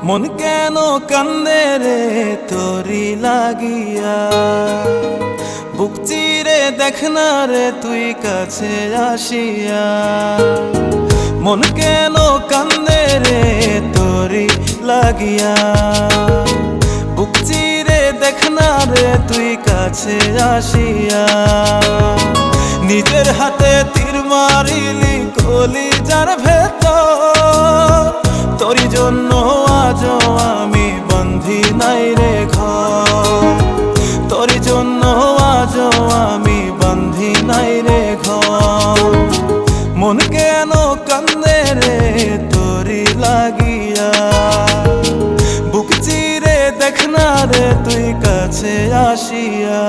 মন কেন কান্দে রে তোরি লাগিয়া, বুক চিরে দেখ না রে তুই কাছে আসিয়া। মন কেন কান্দে রে তোরি লাগিয়া, বুক চিরে দেখ না রে তুই কাছে আসিয়া। নিজের হাতে তীর মারিলি কলিজার ভেতর, তোরি জন্য আজও আমি বন্ধি নাই রে ঘর, তোরি জন্য আজও আমি বন্ধি নাই রে ঘর। মন কেন কান্দে রে তোরি লাগিয়া, বুক চিরে দেখ না রে তুই কাছে আসিয়া।